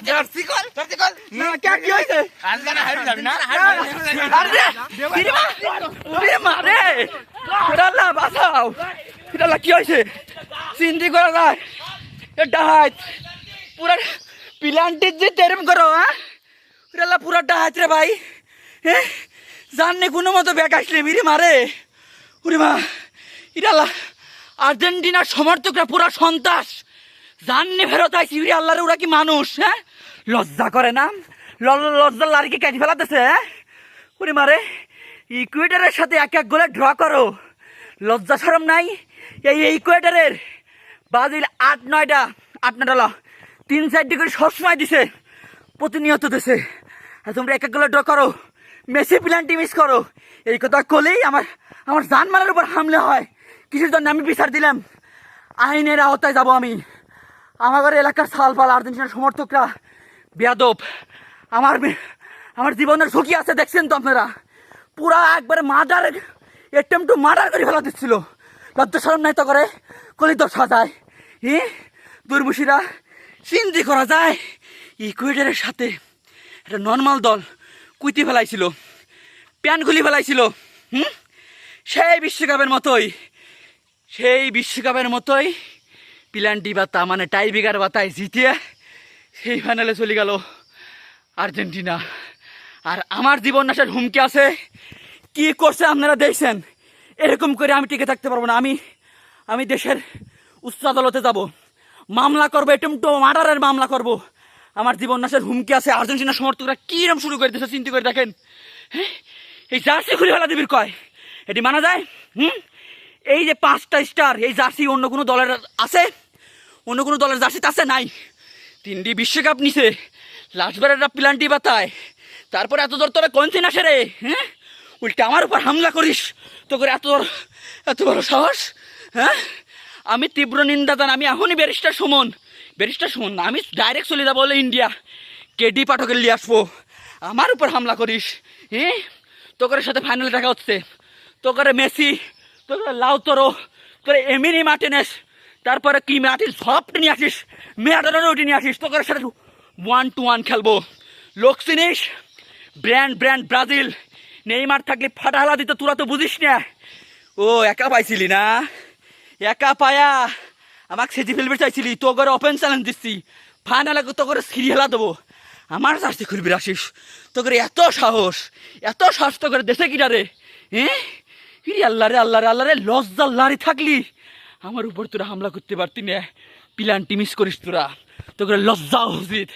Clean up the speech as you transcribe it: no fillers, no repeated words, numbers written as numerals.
jersey call না কে কি হইছে আজকে না হাইড যাবি না আরে মারে আল্লাহ বাঁচাও আল্লাহ কি হইছে চিন্তা করা যায় এ ডাহাত পুরা প্লান্টের যে তেরম করো হ্যাঁ আল্লাহ পুরা ডাহাত রে ভাই হ্যাঁ জাননে কোনো মতো ব্যাগ আসলে মিরে মারে ওরে মা আল্লাহ আর্জেন্টিনার সমর্থকরা পুরা সন্ত্রাস জাননে ফেরত আইসি আল্লাহরে ওরা কি মানুষ হ্যাঁ লজ্জা করে না লজ্জা লারিকে কেটে ফেলাতেছে হ্যাঁ ওরে মারে ইকুয়েডারের সাথে এক এক গোলে ড্র করো লজ্জা শরম নাই এই ইকুয়েডারের ব্রাজিল 8-9টা 8-9টা 3-4 করে সবসময় দিছে প্রতিনিয়ত দিছে আর তোমরা এক এক গোলে ড্র করো মেসি প্লান্টি মিস করো এই কথা করলেই আমার জানমালের উপর হামলে হয় কিসের জন্য আমি বিচার দিলাম আইনের আওতায় যাব আমি আমার এলাকার সালপাল আর্জেন্টিনার সমর্থকরা বেয়াদব আমার জীবনের ঝুঁকি আছে দেখছেন তো আপনারা পুরা একবারে মার্ডার অ্যাটেম্প টু মার্ডার করে ফেলা দিচ্ছিল লজ্জা শরম নাই তো করে কলিত সাজায় দুর্বশীরা চিন্তি করা যায় ইকুয়েডারের সাথে একটা নর্মাল দল কুইতি ফেলাইছিল প্যান খুলি ফেলাইছিল সেই বিশ্বকাপের মতোই প্লান্টি বাতা মানে টাইব্রেকার বাতায় জিতিয়ে সেই ফাইনালে চলে গেল আর্জেন্টিনা আর আমার জীবন নাশের হুমকি আছে কি করছে আপনারা দেখছেন এরকম করে আমি টিকে থাকতে পারবো না আমি দেশের উচ্চ আদালতে যাব মামলা করবো এটুমটো মার্ডারের মামলা করব আমার জীবন নাশের হুমকি আছে আর্জেন্টিনার সমর্থকরা কীরকম শুরু করে দিয়েছে চিন্তা করে দেখেন এই জার্সি খুলে ফেলা দিবির কয় এটি মানা যায় এই যে 5টা স্টার এই জার্সি অন্য কোনো দলের আছে অন্য কোনো দলের জার্সিতে আছে নাই 3টি বিশ্বকাপ নিছে লাস্টবার একটা প্লান্টি বাতায় তারপরে এত দূর তোরা কনসিন আসে রে উল্টে আমার উপর হামলা করিস তো করে এত বড় সাহস আমি তীব্র নিন্দা জান আমি এখনই ব্যারিস্টার সুমন না আমি ডাইরেক্ট চলে যাবো বলে ইন্ডিয়া কেডি পাঠকের নিয়ে আসবো আমার উপর হামলা করিস তোকের সাথে ফাইনালে দেখা হচ্ছে তোকে মেসি তোকে লাউতরো তোরে এমিনি মার্টিনেস তারপরে কি মার্টিন সবটা নিয়ে আসিস মেয়াডারও ওটি নিয়ে আসিস তোকের সাথে 1-1 খেলবো লোক চিনিস ব্র্যান্ড ব্রাজিল নেইমার থাকলে ফাটাহালা দিত তোরা তো বুঝিস না ও একা পাইছিলি না একা পায়া আমাকে সেজি ফেলবে চাইছিলি তো করে ওপেন চ্যালেঞ্জ দিচ্ছি ফাইনালে তো করে সিরিয়ালা দেবো আমার চাষি খুলবি আসিস তো করে এত সাহস তো করে দেশে কিনা রে আল্লাহ রে লজ্জা লারি থাকলি আমার উপর তোরা হামলা করতে পারতি না প্লান্টি মিস করিস তোরা তো করে লজ্জা উচিত